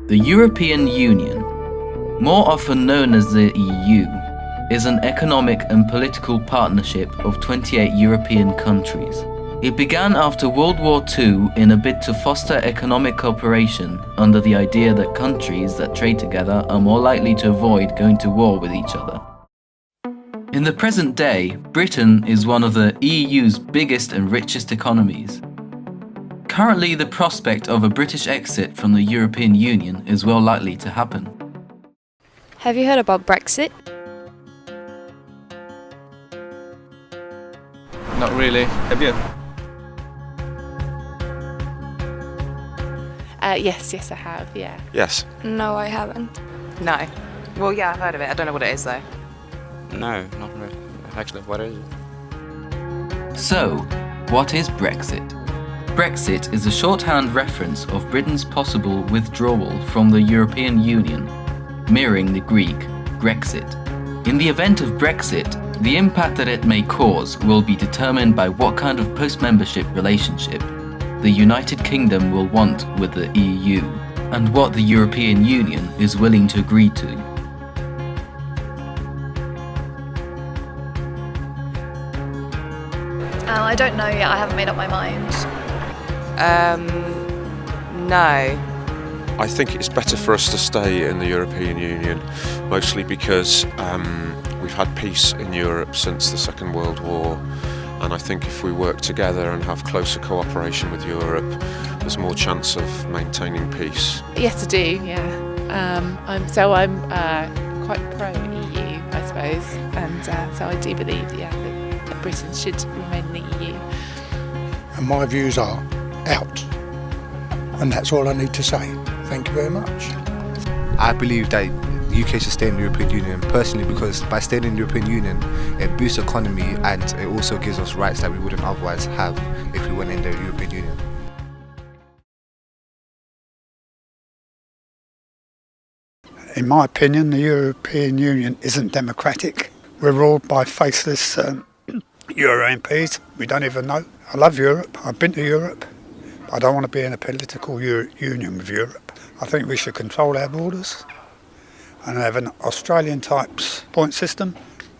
The European Union, more often known as the EU, is an economic and political partnership of 28 European countries. It began after World War II in a bid to foster economic cooperation under the idea that countries that trade together are more likely to avoid going to war with each other. In the present day, Britain is one of the EU's biggest and richest economies. Currently, the prospect of a British exit from the European Union is well likely to happen. Have you heard about Brexit? Not really. Have you? Yes, I have, yeah. Yes. No, I haven't. No. Well, yeah, I've heard of it. I don't know what it is, though. No, not really. Actually, what is it? So, what is Brexit? Brexit is a shorthand reference of Britain's possible withdrawal from the European Union, mirroring the Greek Grexit. In the event of Brexit, the impact that it may cause will be determined by what kind of post-membership relationship the United Kingdom will want with the EU and what the European Union is willing to agree to. I don't know yet, I haven't made up my mind. No. I think it's better for us to stay in the European Union, mostly because we've had peace in Europe since the Second World War, and I think if we work together and have closer cooperation with Europe, there's more chance of maintaining peace. Yes, I do, yeah. I'm quite pro-EU, I suppose, and so I do believe, yeah, that Britain should remain in the EU. And my views are out. And that's all I need to say. Thank you very much. I believe that the UK should stay in the European Union personally, because by staying in the European Union it boosts the economy and it also gives us rights that we wouldn't otherwise have if we weren't in the European Union. In my opinion, the European Union isn't democratic. We're ruled by faceless Euro MPs. We don't even know. I love Europe. I've been to Europe. I don't want to be in a political union with Europe. I think we should control our borders and have an Australian-type point system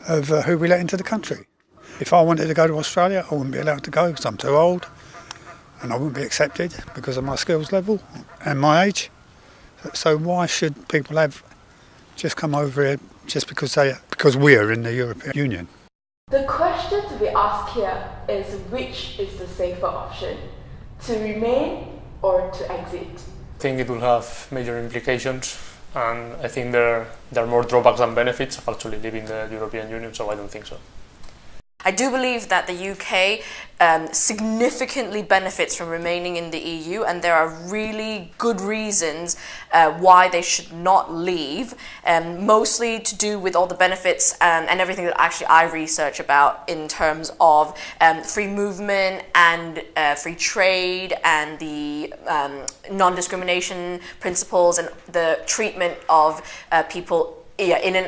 of who we let into the country. If I wanted to go to Australia, I wouldn't be allowed to go because I'm too old and I wouldn't be accepted because of my skills level and my age. So why should people just come over here just because we're in the European Union? The question to be asked here is, which is the safer option? To remain or to exit? I think it will have major implications, and I think there are more drawbacks than benefits of actually leaving the European Union, so I don't think so. I do believe that the UK significantly benefits from remaining in the EU, and there are really good reasons why they should not leave, mostly to do with all the benefits and everything that actually I research about in terms of free movement and free trade and the non-discrimination principles and the treatment of people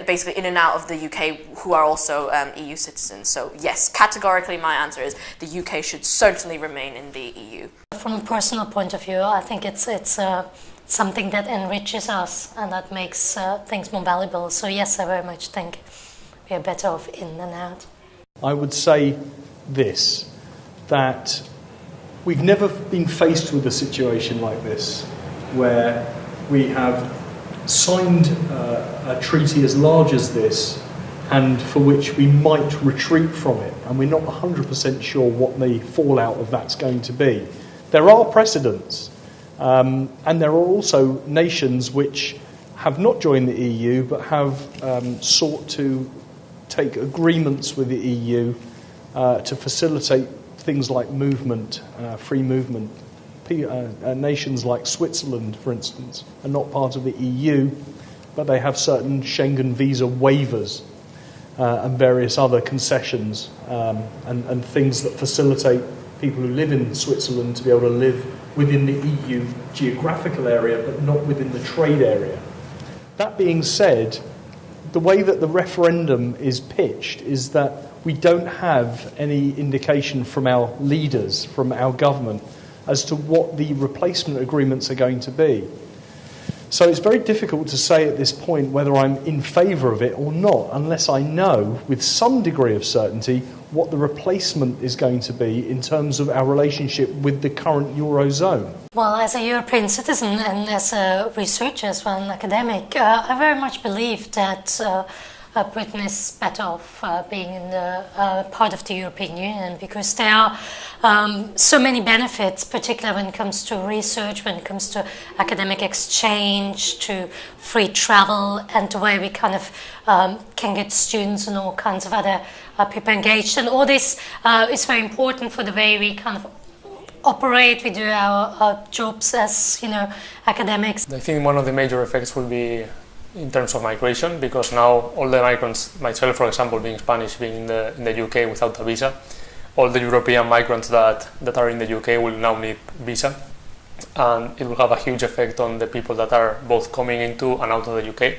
basically in and out of the UK who are also EU citizens. So yes, categorically my answer is the UK should certainly remain in the EU. From a personal point of view, I think it's something that enriches us and that makes things more valuable. So yes, I very much think we are better off in than out. I would say this, that we've never been faced with a situation like this where we have signed a treaty as large as this and for which we might retreat from it, and we're not 100% sure what the fallout of that's going to be. There are precedents, and there are also nations which have not joined the EU but have sought to take agreements with the EU to facilitate things like movement, free movement. Nations like Switzerland, for instance, are not part of the EU, but they have certain Schengen visa waivers and various other concessions and things that facilitate people who live in Switzerland to be able to live within the EU geographical area, but not within the trade area. That being said, the way that the referendum is pitched is that we don't have any indication from our leaders, from our government, as to what the replacement agreements are going to be. So it's very difficult to say at this point whether I'm in favour of it or not, unless I know with some degree of certainty what the replacement is going to be in terms of our relationship with the current Eurozone. Well, as a European citizen and as a researcher as well, an academic, I very much believe that Britain is better off being in the part of the European Union, because there are so many benefits, particularly when it comes to research, when it comes to academic exchange, to free travel, and the way we kind of can get students and all kinds of other people engaged. And all this is very important for the way we kind of operate, we do our jobs as, academics. I think one of the major effects will be in terms of migration, because now all the migrants, myself for example, being Spanish, being in the UK without a visa, all the European migrants that are in the UK will now need visa, and it will have a huge effect on the people that are both coming into and out of the UK.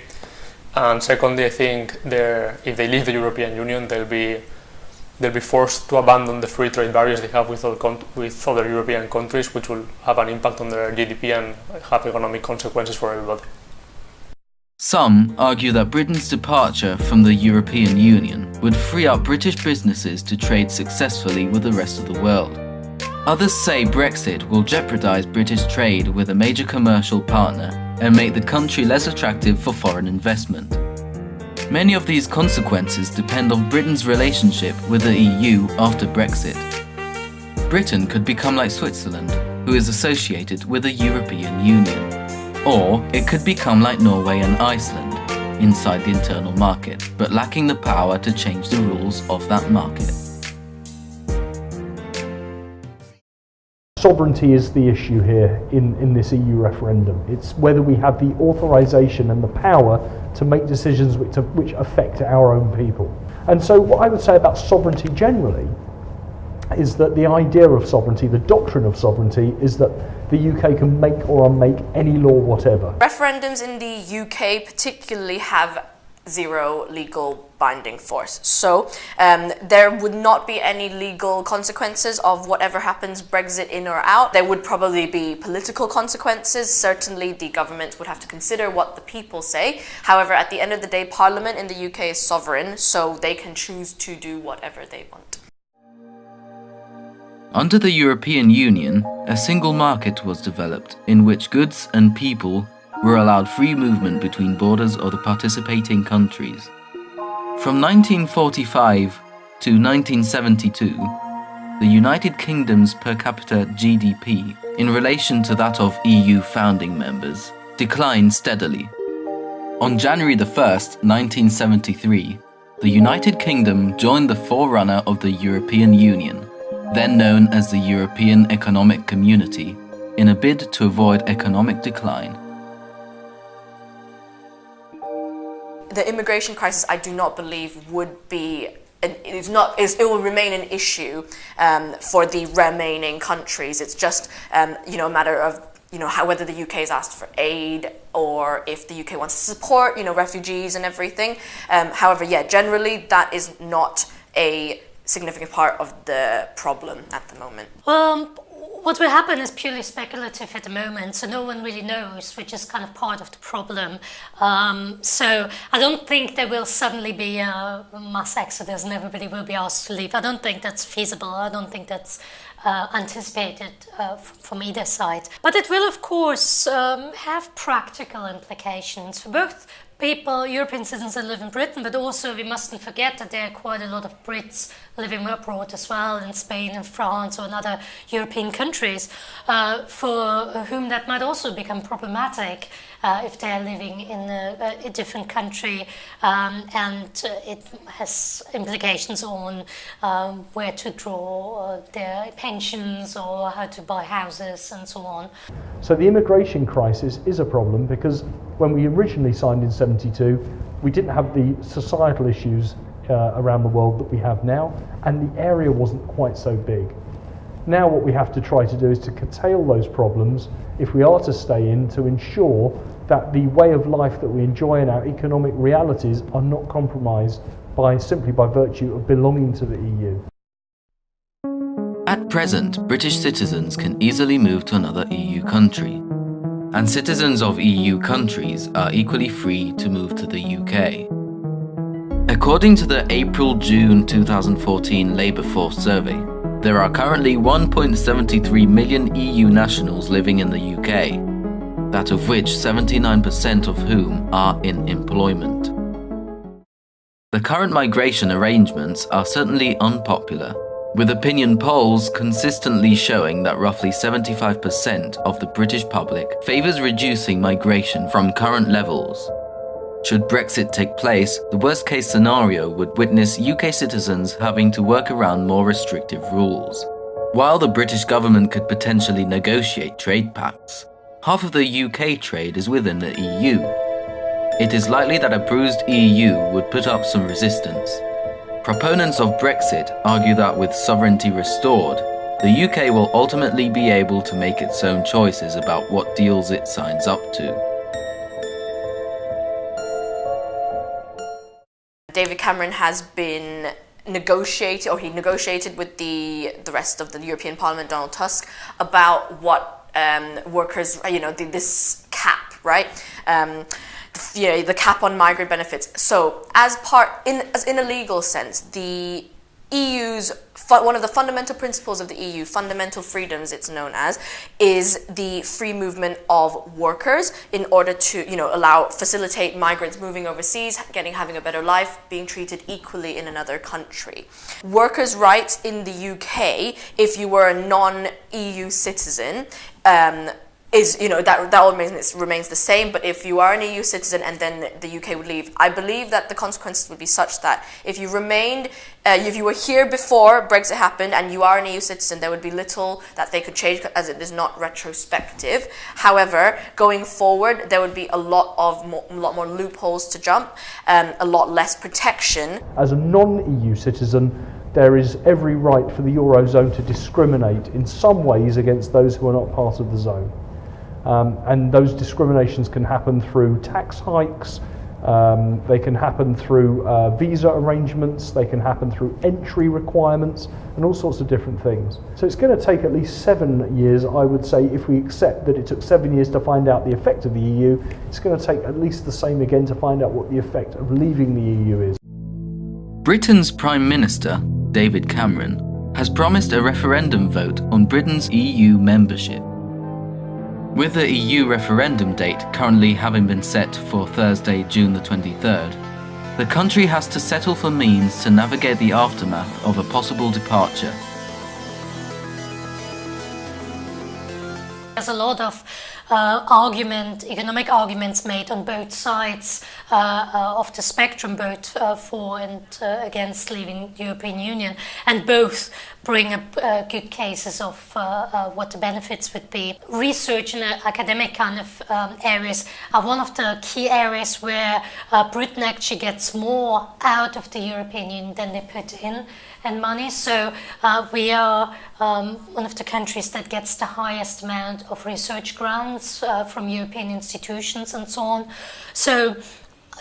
And secondly, I think if they leave the European Union, they'll be forced to abandon the free trade barriers they have with other European countries, which will have an impact on their GDP and have economic consequences for everybody. Some argue that Britain's departure from the European Union would free up British businesses to trade successfully with the rest of the world. Others say Brexit will jeopardise British trade with a major commercial partner and make the country less attractive for foreign investment. Many of these consequences depend on Britain's relationship with the EU after Brexit. Britain could become like Switzerland, who is associated with the European Union. Or it could become like Norway and Iceland, inside the internal market, but lacking the power to change the rules of that market. Sovereignty is the issue here in this EU referendum. It's whether we have the authorisation and the power to make decisions which affect our own people. And so what I would say about sovereignty generally is that the idea of sovereignty, the doctrine of sovereignty, is that the UK can make or unmake any law whatever. Referendums in the UK particularly have zero legal binding force. So there would not be any legal consequences of whatever happens, Brexit in or out. There would probably be political consequences. Certainly the government would have to consider what the people say. However, at the end of the day, Parliament in the UK is sovereign, so they can choose to do whatever they want. Under the European Union, a single market was developed in which goods and people were allowed free movement between borders of the participating countries. From 1945 to 1972, the United Kingdom's per capita GDP, in relation to that of EU founding members, declined steadily. On January 1st, 1973, the United Kingdom joined the forerunner of the European Union, then known as the European Economic Community, in a bid to avoid economic decline. The immigration crisis, I do not believe, would be it will remain an issue for the remaining countries. It's just a matter of whether the UK is asked for aid or if the UK wants to support refugees and everything. However, generally that is not a significant part of the problem at the moment. What will happen is purely speculative at the moment, so no one really knows, which is kind of part of the problem. So I don't think there will suddenly be a mass exodus and everybody will be asked to leave. I don't think that's feasible. I don't think that's anticipated from either side. But it will, of course, have practical implications for both people, European citizens that live in Britain, but also we mustn't forget that there are quite a lot of Brits living abroad as well, in Spain and France or in other European countries, for whom that might also become problematic if they're living in a different country, and it has implications on where to draw their pensions or how to buy houses and so on. So the immigration crisis is a problem because when we originally signed in 72, we didn't have the societal issues around the world that we have now, and the area wasn't quite so big. Now what we have to try to do is to curtail those problems if we are to stay in, to ensure that the way of life that we enjoy and our economic realities are not compromised simply by virtue of belonging to the EU. At present, British citizens can easily move to another EU country. and citizens of EU countries are equally free to move to the UK. According to the April-June 2014 Labour Force survey, there are currently 1.73 million EU nationals living in the UK, that of which 79% of whom are in employment. The current migration arrangements are certainly unpopular, with opinion polls consistently showing that roughly 75% of the British public favours reducing migration from current levels. Should Brexit take place, the worst-case scenario would witness UK citizens having to work around more restrictive rules. While the British government could potentially negotiate trade pacts, half of the UK trade is within the EU. It is likely that a bruised EU would put up some resistance. Proponents of Brexit argue that with sovereignty restored, the UK will ultimately be able to make its own choices about what deals it signs up to. David Cameron has been negotiated with the rest of the European Parliament, Donald Tusk, about what workers, this cap, right? The cap on migrant benefits. So, in a legal sense, the EU's one of the fundamental principles of the EU, fundamental freedoms it's known as, is the free movement of workers in order to, facilitate migrants moving overseas, having a better life, being treated equally in another country. Workers' rights in the UK, if you were a non-EU citizen, that all remains the same, but if you are an EU citizen and then the UK would leave, I believe that the consequences would be such that if you were here before Brexit happened and you are an EU citizen, there would be little that they could change as it is not retrospective. However, going forward, there would be a lot more loopholes to jump, a lot less protection. As a non-EU citizen, there is every right for the Eurozone to discriminate in some ways against those who are not part of the zone. And those discriminations can happen through tax hikes, they can happen through visa arrangements, they can happen through entry requirements, and all sorts of different things. So it's going to take at least 7 years, I would say, if we accept that it took 7 years to find out the effect of the EU, it's going to take at least the same again to find out what the effect of leaving the EU is. Britain's Prime Minister, David Cameron, has promised a referendum vote on Britain's EU membership. With the EU referendum date currently having been set for Thursday, June the 23rd, the country has to settle for means to navigate the aftermath of a possible departure. There's a lot of economic arguments made on both sides of the spectrum, both for and against leaving the European Union, and both bring up good cases of what the benefits would be. Research and academic kind of areas are one of the key areas where Britain actually gets more out of the European Union than they put in money. So we are one of the countries that gets the highest amount of research grants from European institutions and so on. So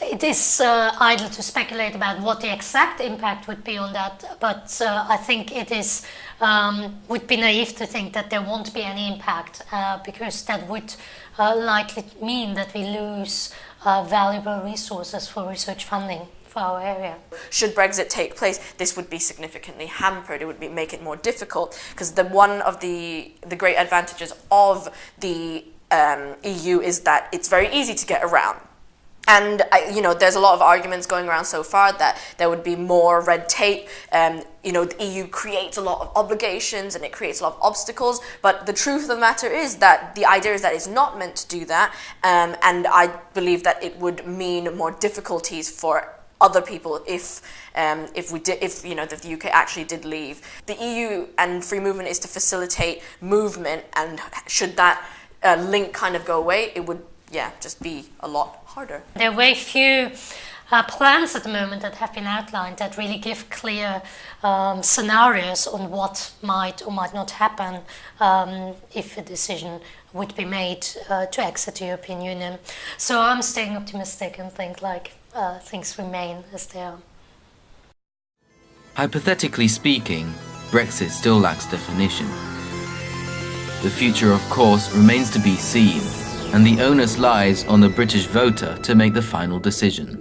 it is idle to speculate about what the exact impact would be on that, but I think it is would be naive to think that there won't be any impact because that would likely mean that we lose valuable resources for research funding for our area. Should Brexit take place, this would be significantly hampered. It would make it more difficult because one of the great advantages of the EU is that it's very easy to get around. And there's a lot of arguments going around so far that there would be more red tape. The EU creates a lot of obligations and it creates a lot of obstacles. But the truth of the matter is that the idea is that it's not meant to do that. And I believe that it would mean more difficulties for other people if the UK actually did leave. The EU and free movement is to facilitate movement, and should that link kind of go away, it would just be a lot harder. There are very few plans at the moment that have been outlined that really give clear scenarios on what might or might not happen if a decision would be made to exit the European Union. So I'm staying optimistic and think things remain as they are. Hypothetically speaking, Brexit still lacks definition. The future, of course, remains to be seen, and the onus lies on the British voter to make the final decision.